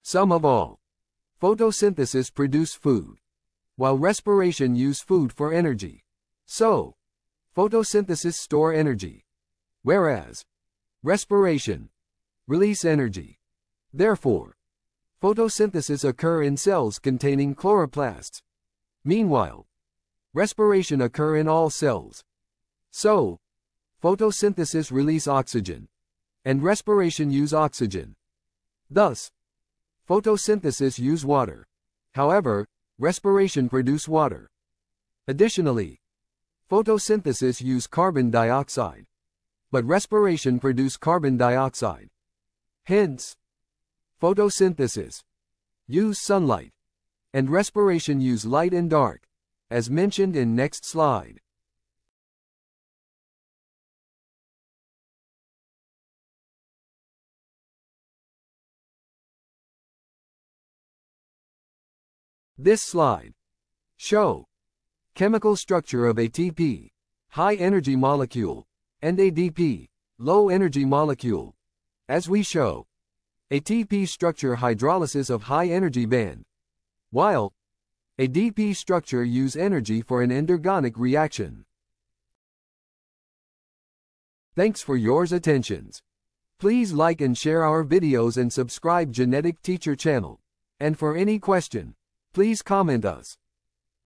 Sum of all. Photosynthesis produce food, while respiration use food for energy. So, photosynthesis store energy, whereas respiration release energy. Therefore, photosynthesis occur in cells containing chloroplasts. Meanwhile, respiration occur in all cells. So, photosynthesis release oxygen, and respiration use oxygen. Thus, photosynthesis use water. However, respiration produce water. Additionally, photosynthesis use carbon dioxide, but respiration produce carbon dioxide. Hence, photosynthesis use sunlight, and respiration use light and dark, as mentioned in next slide. This slide shows chemical structure of ATP, high energy molecule, and ADP, low energy molecule. As we show, ATP structure hydrolysis of high energy band, while ADP structure use energy for an endergonic reaction. Thanks for your attentions. Please like and share our videos and subscribe Genetic Teacher channel. And for any question, please comment us.